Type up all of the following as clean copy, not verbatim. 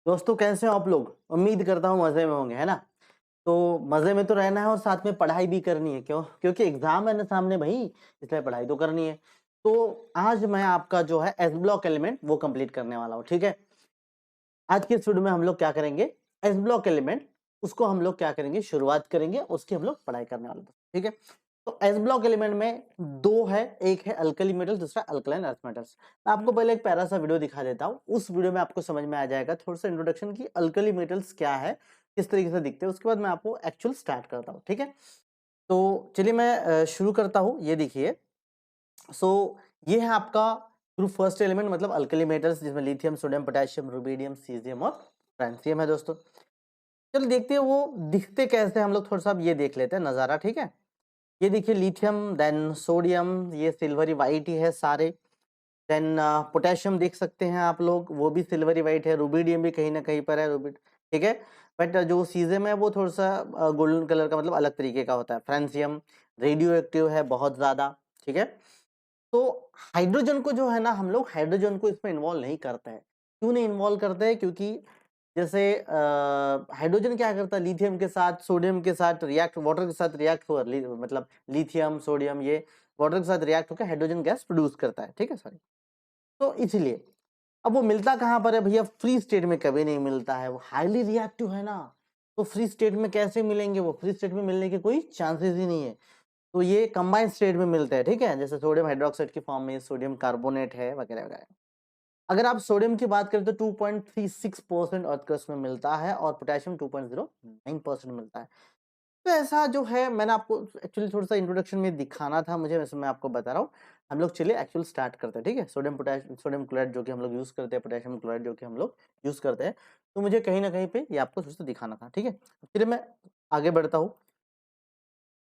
दोस्तों कैसे हो आप लोग? उम्मीद करता हूँ मजे में होंगे, है ना? तो मजे में तो रहना है और साथ में पढ़ाई भी करनी है। क्यों? क्योंकि एग्जाम है ना सामने भाई, इसलिए पढ़ाई तो करनी है। तो आज मैं आपका जो है एस ब्लॉक एलिमेंट वो कंप्लीट करने वाला हूँ, ठीक है? आज के इस वीडियो में हम लोग क्या करेंगे, एस ब्लॉक एलिमेंट उसको हम लोग क्या करेंगे, शुरुआत करेंगे, उसकी हम लोग पढ़ाई करने वाले हैं, ठीक है? तो एस ब्लॉक एलिमेंट में दो है, एक है अल्कली मेटल, दूसरा अल्कलाइन अर्थ मेटल्स। मैं आपको पहले एक प्यारा सा वीडियो दिखा देता हूँ, उस वीडियो में आपको समझ में आ जाएगा थोड़ा सा इंट्रोडक्शन की अल्कली मेटल्स क्या है, किस तरीके से दिखते हैं। उसके बाद मैं आपको एक्चुअल स्टार्ट करता हूँ, ठीक है? तो चलिए मैं शुरू करता हूँ। ये देखिए, सो ये है आपका ग्रुप फर्स्ट एलिमेंट, मतलब अल्कली मेटल्स, जिसमें lithium, sodium, potassium, rubidium, caesium और फ्रांसियम है दोस्तों। चलो देखते हैं वो दिखते कैसे, हम लोग थोड़ा सा अब ये देख लेते हैं नजारा, ठीक है? ये देखिए लिथियम, देन सोडियम, ये सिल्वरी वाइट ही है सारे। देन पोटेशियम देख सकते हैं आप लोग, वो भी सिल्वरी वाइट है। रुबिडियम भी कहीं ना कहीं पर है, रुबिड, ठीक है? बट जो सीजम है वो थोड़ा सा गोल्डन कलर का, मतलब अलग तरीके का होता है। फ्रांसियम रेडियो एक्टिव है बहुत ज्यादा, ठीक है? तो हाइड्रोजन को जो है ना, हम लोग हाइड्रोजन को इसमें इन्वॉल्व नहीं करते हैं। क्यों नहीं इन्वॉल्व करते हैं? क्योंकि जैसे हाइड्रोजन क्या करता है, लिथियम के साथ, सोडियम के साथ रिएक्ट, वाटर के साथ रिएक्ट हो, मतलब लिथियम सोडियम ये वाटर के साथ रिएक्ट होकर हाइड्रोजन गैस प्रोड्यूस करता है, ठीक है? सॉरी। तो इसलिए अब वो मिलता कहाँ पर है भैया? फ्री स्टेट में कभी नहीं मिलता है, वो हाईली रिएक्टिव है ना। तो फ्री स्टेट में कैसे मिलेंगे? वो फ्री स्टेट में मिलने के कोई चांसेस ही नहीं है। तो ये कंबाइंड स्टेट में मिलते हैं, ठीक है? जैसे सोडियम हाइड्रोक्साइड की फॉर्म में सोडियम कार्बोनेट है वगैरह वगैरह। अगर आप सोडियम की बात करें तो 2.36% अर्थ क्रस्ट में मिलता है और पोटेशियम 2.09% मिलता है। तो ऐसा जो है, मैंने आपको एक्चुअली थोड़ा सा इंट्रोडक्शन में दिखाना था मुझे, वैसे मैं आपको बता रहा हूँ। हम लोग चलिए एक्चुअल स्टार्ट करते हैं, ठीक है? सोडियम पोटेशियम, सोडियम क्लोराइड जो कि हम लोग यूज करते हैं, पोटेशियम क्लोराइड जो कि हम लोग यूज करते हैं। तो मुझे कहीं ना कहीं पे ये आपको थोड़ा सा दिखाना था, ठीक है? फिर मैं आगे बढ़ता हूँ।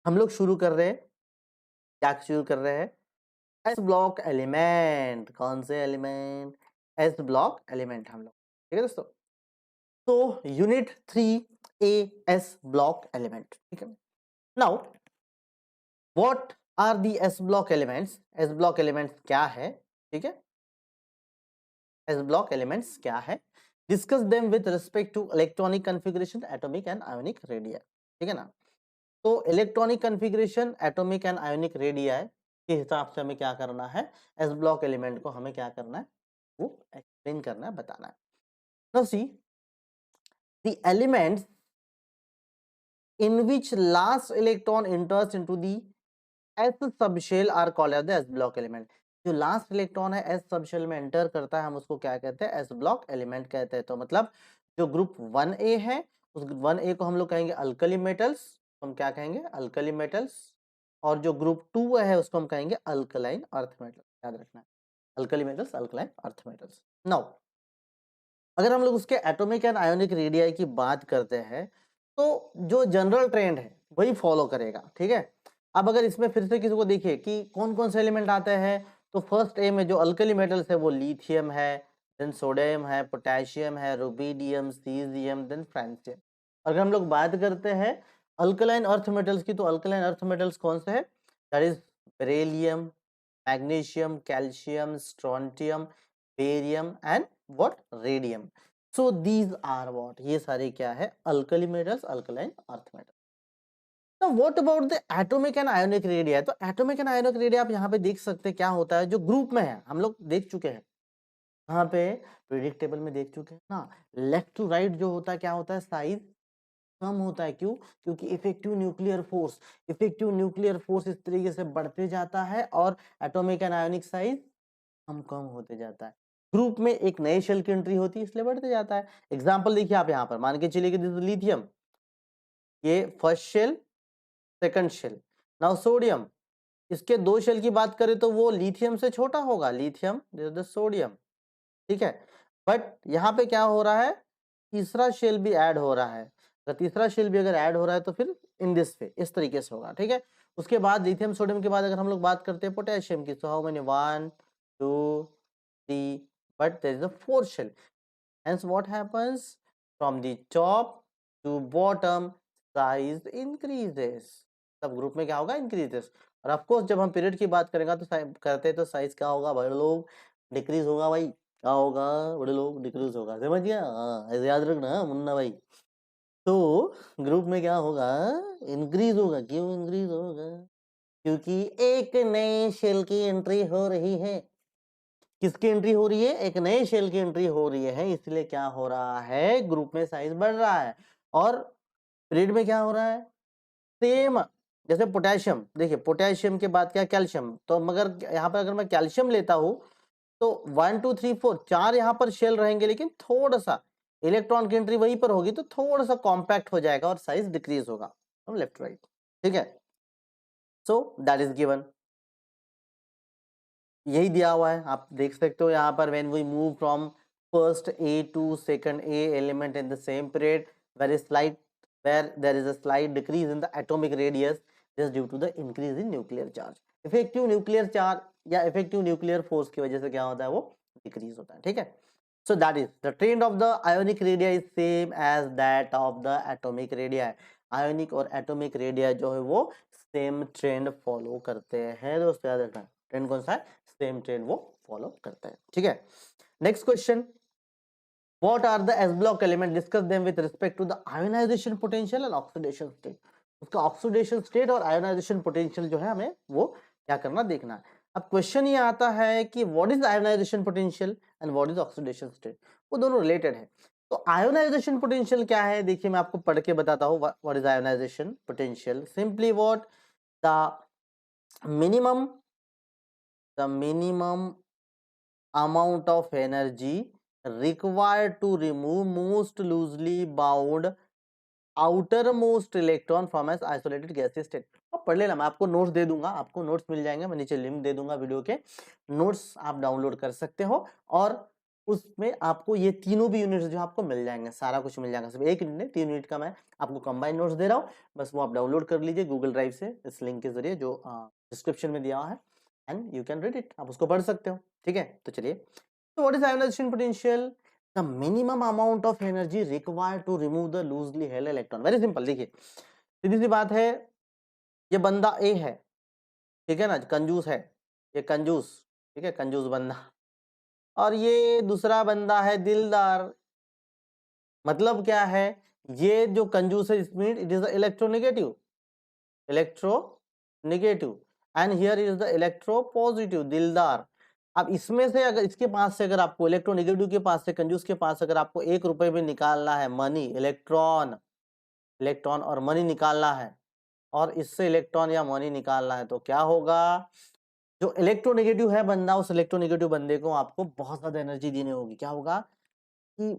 हम लोग शुरू कर रहे हैं, क्या शुरू कर रहे हैं? S block element. कौन से एलिमेंट? एस ब्लॉक एलिमेंट हम लोग, ठीक है दोस्तों? तो unit 3 a s block element, ठीक है? Now what are the s block elements? S block elements क्या है, ठीक है? एस ब्लॉक एलिमेंट्स क्या है? Discuss them with respect to electronic configuration, atomic and ionic radii, ठीक है ना? तो electronic configuration, atomic and ionic radii के हिसाब से हमें क्या करना है, एस ब्लॉक एलिमेंट को हमें क्या करना है, वो एक्सप्लेन करना है, बताना है। Now see the elements in which last electron enters into the s subshell are called as the s block element। जो लास्ट इलेक्ट्रॉन है एस सबशेल में एंटर करता है, हम उसको क्या कहते हैं? एस ब्लॉक एलिमेंट कहते हैं। तो मतलब जो ग्रुप 1a है, उस 1a को हम लोग कहेंगे अल्कली मेटल्स, हम क्या कहेंगे? Alkali metals. और जो ग्रुप 2 है उसको हम कहेंगे अल्कलाइन अर्थ मेटल्स, याद रखना है, alkali metals, alkaline earth metals. Now अगर हम लोग उसके एटॉमिक एंड आयोनिक रेडियाई की बात करते हैं, तो जो जनरल ट्रेंड है वही फॉलो करेगा, ठीक है? अब अगर इसमें फिर से किसी को देखिए कि कौन कौन से एलिमेंट आते हैं, तो फर्स्ट ए में जो अल्कली मेटल्स है वो लिथियम है, देन सोडियम है, पोटेशियम है, रुबिडियम, सीजियम, देन फ्रांसियम। अगर हम लोग बात करते हैं अल्कलाइन अर्थ मेटल्स की, तो अल्कलाइन अर्थ मेटल्स कौन से है? That is beryllium, magnesium, calcium, strontium, barium and what? Radium. So these are what? ये सारे क्या है? Alkali metals, alkaline earth metal. तो what about the atomic and ionic radii? तो एटॉमिक एंड आयोनिक रेडिया आप यहाँ पे देख सकते हैं क्या होता है, जो ग्रुप में है हम लोग देख चुके हैं, यहाँ पे पीरियडिक टेबल में देख चुके हैं ना। लेफ्ट टू राइट जो होता है क्या होता है? साइज कम होता है। क्यों? क्योंकि इफेक्टिव न्यूक्लियर फोर्स इस तरीके से बढ़ते जाता है और एटॉमिक एंड आयोनिक साइज कम कम होते जाता है। ग्रुप में एक नए शेल की एंट्री होती है, इसलिए बढ़ते जाता है। एग्जांपल देखिए आप यहाँ पर, मान के चलिए कि दिस इज लिथियम, ये first shell, second shell. Now sodium, इसके दो शेल की बात करें तो वो लिथियम से छोटा होगा, lithium, this is the sodium, ठीक है? बट यहाँ पे क्या हो रहा है? तीसरा शेल भी ऐड हो रहा है। अगर तीसरा शेल भी अगर ऐड हो रहा है तो फिर इन दिस वे इस तरीके से होगा, ठीक है? उसके बाद लिथियम सोडियम के बाद अगर हम लोग बात करते हैं पोटेशियम की, so how many? 1 2 3, but there is a fourth shell. Hence what happens? From the top to bottom size increases। सब ग्रुप में क्या होगा? increases। और ऑफ कोर्स जब हम पीरियड की बात करेंगे तो करते हैं तो साइज क्या होगा भाई लोग? डिक्रीज होगा भाई। क्या होगा बड़े लोग, डिक्रीज होगा, समझ गया? हाँ, ऐसे याद रखना मुन्ना भाई। तो ग्रुप में क्या होगा, इंक्रीज होगा। क्यों इंक्रीज होगा? क्योंकि एक नए शेल की एंट्री हो रही है। किसकी एंट्री हो रही है? एक नए शेल की एंट्री हो रही है, इसलिए क्या हो रहा है, ग्रुप में साइज बढ़ रहा है। और पीरियड में क्या हो रहा है, सेम। जैसे पोटेशियम, देखिए पोटेशियम के बाद क्या, कैल्शियम। तो मगर यहाँ पर अगर मैं कैल्शियम लेता हूं तो 1 2 3 4 4 यहाँ पर शेल रहेंगे, लेकिन थोड़ा सा इलेक्ट्रॉन की एंट्री वहीं पर होगी, तो थोड़ा सा कॉम्पैक्ट हो जाएगा और साइज डिक्रीज होगा लेफ्ट राइट। ठीक है, सो दैट इज गिवन, यही दिया हुआ है, आप देख सकते हो यहाँ पर। When we move from first A to second A element in the same period, where there is a slight decrease in the atomic radius, just due to the increase in nuclear charge। Effective nuclear charge या effective nuclear force की वजह से क्या होता है, वो decrease होता है। ठीक है, so that is the trend of the ionic radii is same as that of the atomic radii। Ionic और एटॉमिक रेडिया जो है वो सेम ट्रेंड फॉलो करते हैं दोस्तों, याद रखना। ट्रेंड कौन सा है, सेम ट्रेंड वो फॉलो करते हैं। ठीक है, next question, what are the s block element, discuss them with respect to the ionization potential and oxidation state। उसका ऑक्सीडेशन स्टेट और आयोनाइजेशन पोटेंशियल जो है हमें वो क्या करना, देखना है। अब क्वेश्चन ये आता है कि what is ionization potential and what is oxidation state, वो दोनों रिलेटेड है। तो आयोनाइजेशन पोटेंशियल क्या है, देखिए मैं आपको पढ़ के बताता हूँ। What is ionization potential, simply what the minimum amount of energy required to remove most loosely bound outermost electron from as isolated gaseous state। अब पढ़ लेना, मैं आपको नोट्स दे दूंगा, आपको नोट्स मिल जाएंगे, मैं नीचे लिंक दे दूंगा वीडियो के, नोट्स आप डाउनलोड कर सकते हो। और उसमें आपको ये तीनों भी यूनिट्स जो आपको मिल जाएंगे, सारा कुछ मिल जाएगा, सिर्फ एक यूनिट नहीं, 3 यूनिट का मैं आपको कंबाइंड नोट्स दे रहा हूँ। बस वो आप डाउनलोड कर लीजिए गूगल ड्राइव से, इस लिंक के जरिए जो डिस्क्रिप्शन में दिया हुआ है, and you can read it, आप उसको पढ़ सकते हो। ठीक है, तो चलिए, तो what is ionization potential, the minimum amount of energy required to remove the loosely held electron। Very simple, देखिए सीधी सी बात है, ये बंदा ए है, ठीक है ना, कंजूस है, ये कंजूस, ठीक है, कंजूस बंदा। और ये दूसरा बंदा है दिलदार। मतलब क्या है, ये जो कंजूस है, इसमें it is the electronegative, electronegative, and here is the electropositive, दिलदार। अब इसमें से अगर इसके पास से अगर आपको इलेक्ट्रोनेगेटिव के पास से, कंजूस के पास अगर आपको 1 रुपए में निकालना है मनी, इलेक्ट्रॉन, इलेक्ट्रॉन और मनी निकालना है, और इससे इलेक्ट्रॉन या मनी निकालना है, तो क्या होगा, जो इलेक्ट्रोनेगेटिव है बंदा, उस इलेक्ट्रोनेगेटिव बंदे को आपको बहुत ज्यादा एनर्जी देनी होगी। क्या होगा कि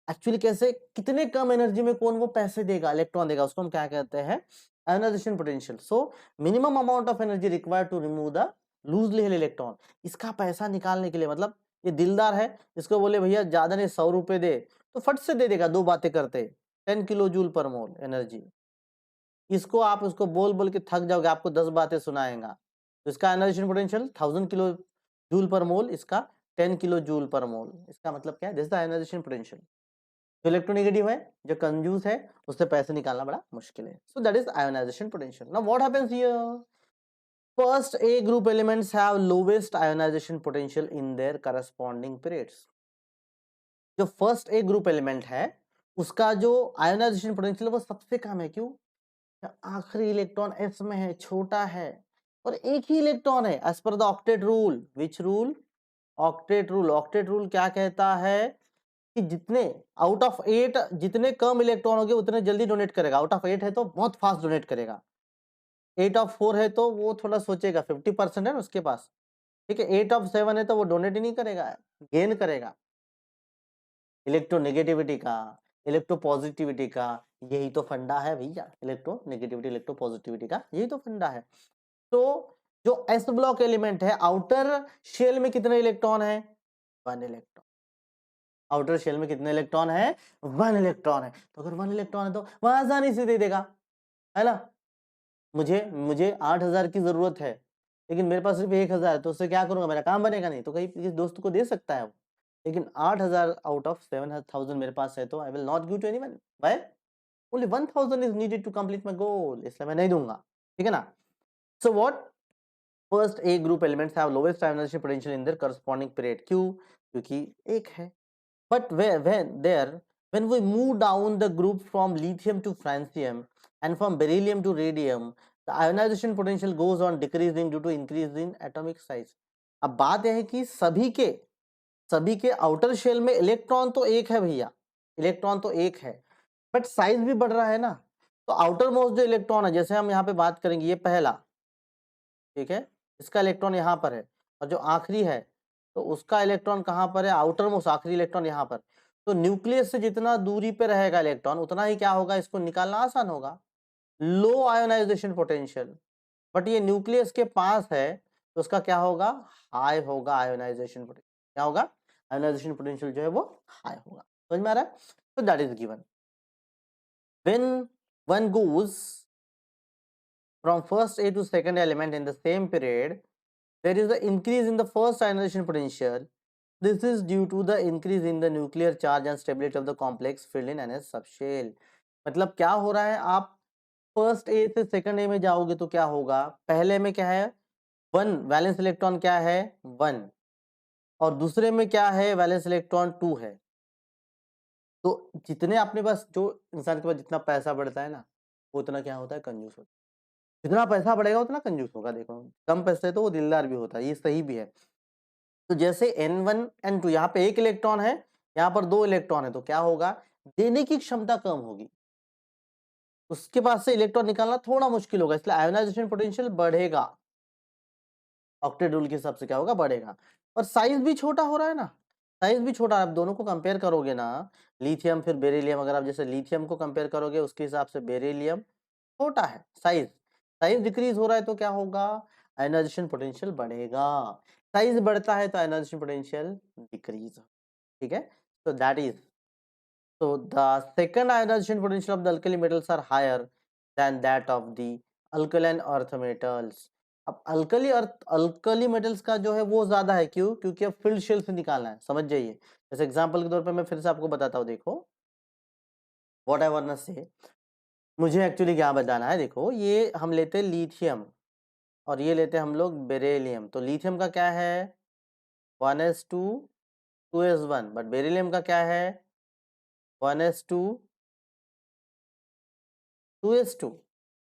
एक्चुअली कैसे, कितने कम एनर्जी में कौन वो पैसे देगा, इलेक्ट्रॉन देगा, उसको हम क्या कहते हैं, ionisation potential. So minimum amount of energy required to remove the loosely held electron. इसका पैसा निकालने के लिए, मतलब ये दिलदार है, इसको बोले भैया ज्यादा नहीं 100 रुपए दे, तो फट से दे देगा, 2 बातें करते, 10 किलो जूल पर मोल एनर्जी। इसको आप उसको बोल बोल के थक जाओगे, आपको 10 बातें सुनाएगा। तो इसका आयोनाइजेशन पोटेंशियल 1000 किलो जूल पर मोल, इसका 10 किलो जूल पर मोल। इसका मतलब क्या है, this is the ionization potential. जो इलेक्ट्रोनेगेटिव है, जो कंजूस है, उससे पैसे निकालना बड़ा मुश्किल है। So that is ionization potential. Now what happens here, first A group elements have lowest ionisation potential in their corresponding periods. जो फर्स्ट ए ग्रुप एलिमेंट है, उसका जो आयोनाइजेशन पोटेंशियल वो सबसे कम है। क्यों, आखिरी इलेक्ट्रॉन एस में है, छोटा है, और एक ही इलेक्ट्रॉन है, as per the octet rule. Which rule, octet rule. Octet rule क्या कहता है कि जितने आउट ऑफ 8 जितने कम इलेक्ट्रॉन होंगे उतने जल्दी डोनेट करेगा। आउट ऑफ 8 है तो बहुत फास्ट डोनेट करेगा, 8 ऑफ 4 है तो वो थोड़ा सोचेगा, 50% है ना उसके पास, ठीक है। 8 ऑफ 7 है तो वो डोनेट ही नहीं करेगा, गेन करेगा। इलेक्ट्रोनेगेटिविटी का, इलेक्ट्रोपॉजिटिविटी का यही तो फंडा है भैया, इलेक्ट्रोनेगेटिविटी इलेक्ट्रोपॉजिटिविटी का यही तो फंडा है। तो जो एस ब्लॉक एलिमेंट है, आउटर शेल में कितने इलेक्ट्रॉन है, 1 इलेक्ट्रॉन। आउटर शेल में कितने इलेक्ट्रॉन है, 1 इलेक्ट्रॉन है। तो अगर 1 इलेक्ट्रॉन है तो वह आसानी से दे देगा, है ना। मुझे मुझे 8000 की जरूरत है, लेकिन मेरे पास सिर्फ 1000 है, तो उससे क्या करूंगा, मेरा काम बनेगा नहीं। तो कहीं किसी दोस्त को दे सकता है वो, लेकिन 8000 आउट ऑफ 7000 मेरे पास है, तो I will not give to anyone. Why, only 1000 is needed to complete my goal, इसलिए मैं नहीं दूंगा, ठीक है ना। So what, first A group elements have lowest ionisation potential in their corresponding period. क्यों, क्योंकि एक है। But when we move down the group from lithium to francium and from beryllium to radium, the ionization potential goes on decreasing due to increase in atomic size. अब बात यह है कि सभी के आउटर शेल में इलेक्ट्रॉन तो एक है भैया, इलेक्ट्रॉन तो एक है, बट साइज भी बढ़ रहा है ना। तो आउटर मोस्ट जो इलेक्ट्रॉन है, जैसे हम यहाँ पे बात करेंगे, ये पहला, ठीक है, इसका इलेक्ट्रॉन यहाँ पर है, और जो आखिरी है तो उसका इलेक्ट्रॉन कहाँ पर है, आउटर मोस्ट आखिरी इलेक्ट्रॉन यहाँ पर। तो न्यूक्लियस से जितना दूरी पे रहेगा इलेक्ट्रॉन, उतना ही क्या होगा, इसको निकालना आसान होगा, लो आयोनाइजेशन पोटेंशियल। बट ये न्यूक्लियस के पास है तो उसका क्या होगा, हाई होगा आयोनाइजेशन पोटेंशियल। क्या होगा, आयोनाइजेशन पोटेंशियल जो है वो हाई होगा। समझ में आ रहा है? तो that is given when one goes from first A to second element in the same period, there is an increase in the first ionization potential. This is due to the increase in the nuclear charge and stability of the complex filled in NS subshell. मतलब क्या हो रहा है, आप first A से second ए में जाओगे तो क्या होगा, पहले में क्या है, 1 वैलेंस इलेक्ट्रॉन क्या है, 1, और दूसरे में क्या है, वैलेंस इलेक्ट्रॉन 2 है। तो जितने अपने पास, जो इंसान के पास जितना पैसा बढ़ता है ना, वो उतना क्या होता है, कंजूस होता है। जितना पैसा बढ़ेगा उतना कंजूस होगा। देखो, कम पैसे तो वो दिलदार भी होता है, ये सही भी है। तो जैसे N1 N2, यहाँ पे एक इलेक्ट्रॉन है, यहाँ पर 2 इलेक्ट्रॉन है, तो क्या होगा, देने की क्षमता कम होगी, उसके पास से इलेक्ट्रॉन निकालना थोड़ा मुश्किल होगा, इसलिए आयोनाइजेशन पोटेंशियल बढ़ेगा, ऑक्टेट रूल के हिसाब से क्या होगा, बढ़ेगा। और साइज भी छोटा हो रहा है ना, साइज भी छोटा। आप दोनों को कंपेयर करोगे ना, लिथियम फिर बेरिलियम, अगर आप जैसे लिथियम को कंपेयर करोगे, उसके हिसाब से बेरिलियम छोटा है, साइज साइज डिक्रीज हो रहा है, तो क्या होगा, आयोनाइजेशन पोटेंशियल बढ़ेगा। साइज बढ़ता है तो आयोनाइजेशन पोटेंशियल डिक्रीज। ठीक है, so that is, so the second ionization potential of the alkali metals are higher than that of the alkaline earth metals. अब अल्कली मेटल्स का जो है वो ज्यादा है, क्यों, क्योंकि अब फील्ड शेल से निकालना है, समझ जाइए। जैसे एग्जांपल के तौर पे मैं फिर से आपको बताता हूँ, देखो व्हाट आई वांट टू से, मुझे एक्चुअली क्या बताना है, देखो ये हम लेते हैं लिथियम और ये लेते हैं हम लोग बेरिलियम। तो लिथियम का क्या है, 1s2 2s1, बट बेरिलियम का क्या है, 1s2 2s2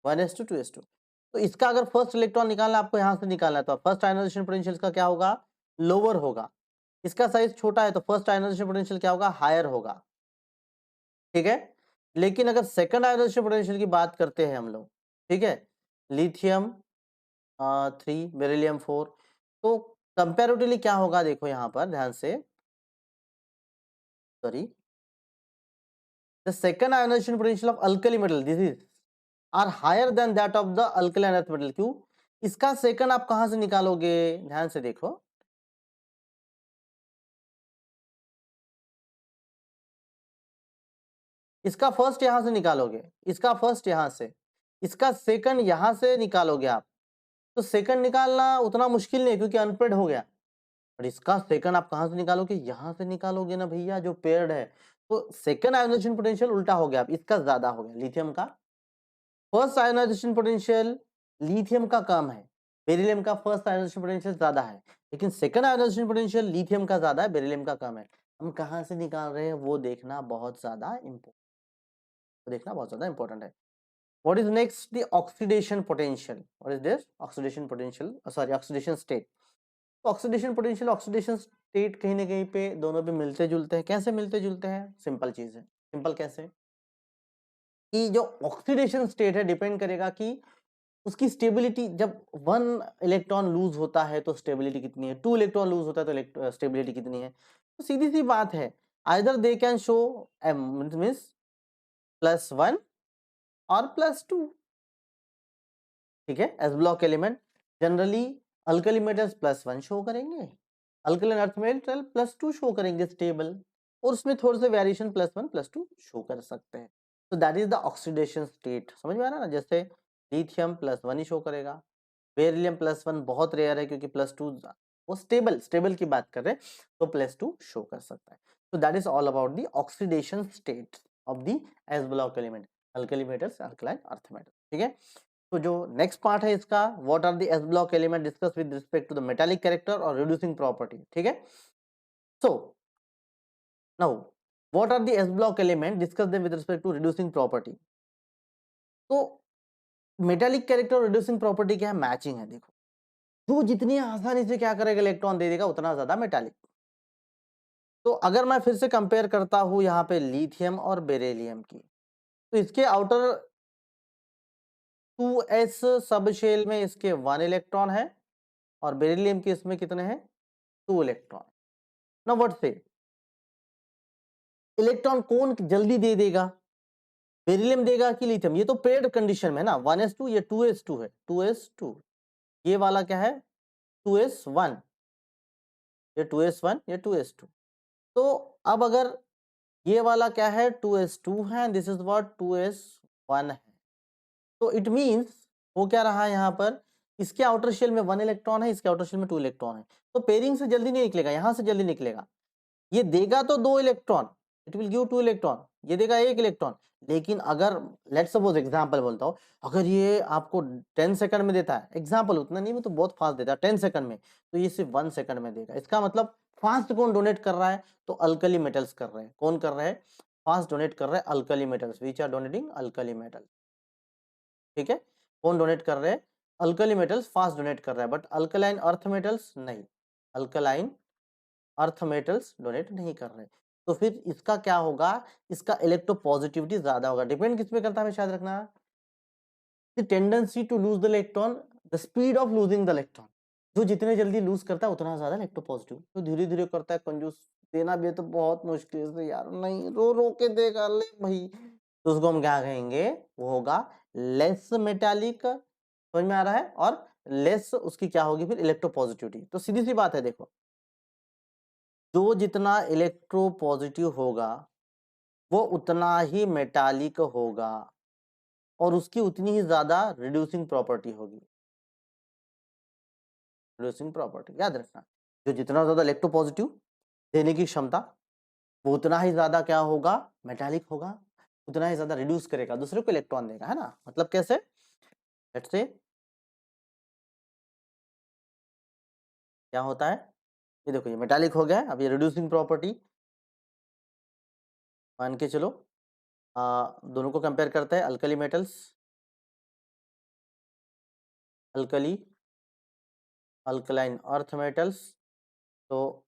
1s2 2s2। तो इसका अगर फर्स्ट इलेक्ट्रॉन निकालना आपको यहाँ से निकालना है, तो फर्स्ट आयोनाइजेशन पोटेंशियल का क्या होगा, लोअर होगा। इसका साइज छोटा है तो फर्स्ट आयोनाइजेशन पोटेंशियल क्या होगा, हायर होगा। ठीक है, लेकिन अगर सेकंड आयोनाइजेशन पोटेंशियल की बात करते हैं हम लोग, ठीक है, लिथियम 3 बेरिलियम 4, तो कंपैरेटिवली क्या होगा, देखो यहाँ पर ध्यान से, sorry, the second ionisation potential of alkali metal this is are higher than that of the alkaline earth metal. क्यों, इसका सेकंड आप कहां से निकालोगे, ध्यान से देखो, इसका फर्स्ट यहां से निकालोगे, इसका फर्स्ट यहां से, इसका सेकंड यहां से निकालोगे आप, तो सेकंड निकालना उतना मुश्किल नहीं क्योंकि अनपेड हो गया। और इसका सेकंड आप कहां से निकालोगे, यहां से निकालोगे ना भैया, जो पेयर्ड है। तो सेकंड आयोनाइजेशन पोटेंशियल उल्टा हो गया, आप इसका ज्यादा हो गया लिथियम का। फर्स्ट आयोनाइजेशन पोटेंशियल लिथियम का कम है, बेरिलियम का फर्स्ट आयोनाइजेशन पोटेंशियल ज्यादा है, लेकिन सेकंड आयोनाइजेशन पोटेंशियल लिथियम का ज्यादा है, बेरिलियम का कम है। हम कहां से निकाल रहे हैं वो देखना बहुत ज्यादा इंपॉर्टेंट है। What is next? The oxidation potential. What is this? Oxidation potential. Sorry, oxidation state. तो ऑक्सीडेशन पोटेंशियल, ऑक्सीडेशन स्टेट कहीं ना कहीं पे दोनों पे मिलते जुलते हैं। कैसे मिलते जुलते हैं, सिंपल चीज है। सिंपल कैसे, कि जो ऑक्सीडेशन स्टेट है डिपेंड करेगा कि उसकी स्टेबिलिटी, जब 1 इलेक्ट्रॉन लूज होता है तो स्टेबिलिटी कितनी है, 2 इलेक्ट्रॉन लूज होता है तो स्टेबिलिटी कितनी है। तो सीधी सी बात है, either they can show means +1 और +2। ठीक है, s block element generally alkali metals +1 show करेंगे, अल्कलाइन अर्थ मेटल +2 शो करेंगे स्टेबल, और उसमें थोड़े से वेरिएशन +1 +2 शो कर सकते हैं। तो that is the oxidation state. समझ में आ रहा है ना, जैसे लिथियम +1 ही शो करेगा, बेरिलियम +1 बहुत रेयर है क्योंकि +2 वो स्टेबल की बात कर रहे हैं, तो +2 शो कर सकता है। तो that is all about the oxidation state of the s block element, alkali metals, alkaline earth metal. ठीक है, तो जो नेक्स्ट पार्ट है इसका, what are the s block element discuss with respect to the metallic character और reducing property. ठीक है, So now what are the S block element? Discuss them with respect to reducing property. तो metallic character और reducing property क्या है? Matching है। देखो, जो जितनी आसानी से क्या करेगा, इलेक्ट्रॉन दे देगा, उतना ज्यादा मेटालिक। तो अगर मैं फिर से कंपेयर करता हूं यहाँ पे लिथियम और बेरिलियम की, तो इसके आउटर 2s सब शेल में इसके 1 इलेक्ट्रॉन है और बेरिलियम के इसमें कितने हैं? 2 इलेक्ट्रॉन। नाउ व्हाट से इलेक्ट्रॉन कौन जल्दी दे देगा, बेरिलियम देगा कि लिथियम? ये तो पेयर्ड कंडीशन में है ना, 1s2 ये 2s2 है, 2s2 ये वाला क्या है 2s1, ये 2s1 ये 2s2। तो अब अगर ये वाला क्या है 2s2 है, दिस इज व्हाट 2s1 है, तो इट मींस वो क्या रहा यहाँ पर, इसके आउटर शेल में 1 इलेक्ट्रॉन है, इसके आउटर शेल में 2 इलेक्ट्रॉन है, तो पेयरिंग से जल्दी नहीं निकलेगा, यहां से जल्दी निकलेगा। ये देगा तो 2 electron, it will give 2 electron, ये देगा 1 इलेक्ट्रॉन। लेकिन अगर लेट्स सपोज एग्जांपल बोलता हूं, अगर ये आपको 10 सेकंड में देता है, एग्जांपल उतना नहीं, वो तो बहुत फास्ट देता है 10 सेकंड में, तो ये सिर्फ 1 सेकंड में देगा। इसका मतलब फास्ट कौन डोनेट कर रहा है? तो अल्कली मेटल्स कर रहे हैं। कौन कर रहे हैं? फास्ट डोनेट कर रहे हैं alkali metals, which are donating alkali metals. ठीक है, कौन डोनेट कर रहे हैं? अल्कली मेटल्स फास्ट डोनेट कर रहा है, बट अल्कलाइन अर्थ मेटल्स नहीं, अल्कलाइन अर्थ मेटल्स डोनेट नहीं कर रहे। तो फिर इसका क्या होगा? इसका इलेक्ट्रोपॉजिटिविटी ज्यादा होगा। डिपेंड किस पे करता है, शायद रखना, the tendency to lose the electron, the speed of losing the electron. जो जितने जल्दी लूज करता है उतना ज्यादा इलेक्ट्रोपॉजिटिव, तो धीरे धीरे करता है कंजूस, देना भी है तो बहुत मुश्किल से यार, नहीं रो रो के देगा ले भाई, तो उसको हम क्या कहेंगे? वो होगा लेस मेटालिक। समझ में आ रहा है? और लेस उसकी क्या होगी फिर? इलेक्ट्रोपॉजिटिविटी। तो सीधी सी बात है, देखो, जो जितना इलेक्ट्रोपॉजिटिव होगा वो उतना ही मेटालिक होगा और उसकी उतनी ही ज्यादा रिड्यूसिंग प्रॉपर्टी होगी। रिड्यूसिंग प्रॉपर्टी याद रखना, जो जितना ज्यादा इलेक्ट्रोपॉजिटिव देने की क्षमता, वो उतना ही ज्यादा क्या होगा? मेटालिक होगा, उतना ही ज्यादा रिड्यूस करेगा, दूसरे को इलेक्ट्रॉन देगा, है ना? मतलब कैसे? लेट्स से क्या होता है, ये देखो, ये मेटालिक हो गया है, अब ये रिड्यूसिंग प्रॉपर्टी मान के चलो, दोनों को कंपेयर करते हैं, alkali metals, alkali alkaline earth metals. तो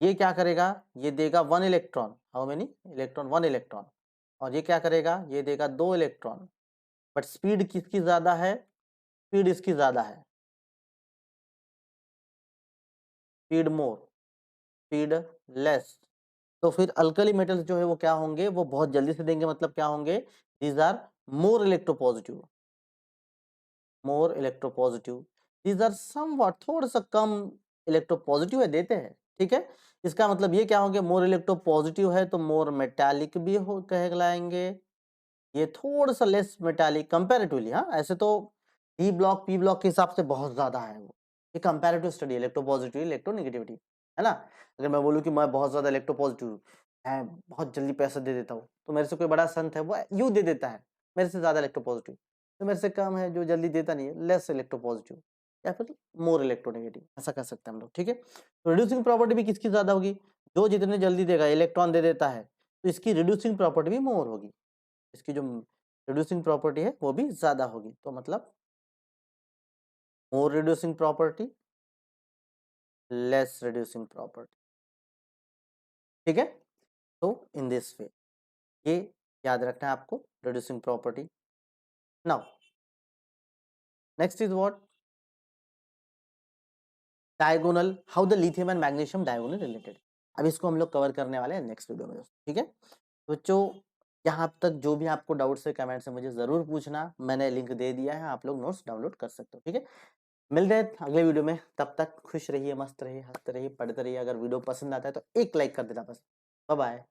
ये क्या करेगा? ये देगा 1 electron, how many electron? 1 electron. और ये क्या करेगा? ये देगा 2 इलेक्ट्रॉन, बट स्पीड किसकी ज्यादा है? स्पीड इसकी ज्यादा है, स्पीड मोर, स्पीड लेस। तो फिर अल्कली मेटल्स जो है वो क्या होंगे? वो बहुत जल्दी से देंगे, मतलब क्या होंगे? These are more electropositive, more electropositive. These are somewhat, थोड़ा सा कम इलेक्ट्रोपॉजिटिव है, देते हैं, ठीक है। इसका मतलब ये क्या होंगे? मोर इलेक्ट्रोपॉजिटिव है तो मोर मेटालिक भी हो कहलाएंगे, ये थोड़ा सा लेस मेटालिक कंपैरेटिवली। हाँ, ऐसे तो डी ब्लॉक पी ब्लॉक के हिसाब से बहुत ज्यादा है वो, ये कंपैरेटिव स्टडी, इलेक्ट्रोपॉजिटिव इलेक्ट्रोनेगेटिविटी, है ना। अगर मैं बोलूँ कि मैं बहुत ज्यादा इलेक्ट्रोपॉजिटिव है, बहुत जल्दी पैसा दे देता हूँ, तो मेरे से कोई बड़ा संत है वो यू दे देता है मेरे से ज्यादा इलेक्ट्रोपॉजिटिव, तो मेरे से कम है जो जल्दी देता नहीं है, लेस इलेक्ट्रोपॉजिटिव या फिर मोर इलेक्ट्रोनेगेटिव, ऐसा कर सकते हैं हम लोग, ठीक है। तो रिड्यूसिंग प्रॉपर्टी भी किसकी ज्यादा होगी? जो जितने जल्दी देगा, इलेक्ट्रॉन दे देता है, तो इसकी रिड्यूसिंग प्रॉपर्टी भी मोर होगी, इसकी जो रिड्यूसिंग प्रॉपर्टी है वो भी ज्यादा होगी। तो मतलब more reducing property, less reducing property, ठीक है। तो इन दिस वे ये याद रखना है आपको, reducing property. Now next is what? Diagonal, how the lithium and magnesium diagonal related. अब इसको हम लोग कवर करने वाले हैं नेक्स्ट वीडियो में दोस्तों, ठीक है। तो बच्चों, यहाँ तक जो भी आपको डाउट्स है कमेंट से मुझे जरूर पूछना, मैंने लिंक दे दिया है, आप लोग नोट्स डाउनलोड कर सकते हो, ठीक है। मिलते हैं अगले वीडियो में, तब तक खुश रहिए, मस्त रहिए, हंसते रहिए, पढ़ते रहिए। अगर वीडियो पसंद आता है तो एक लाइक कर देना बस। Bye bye.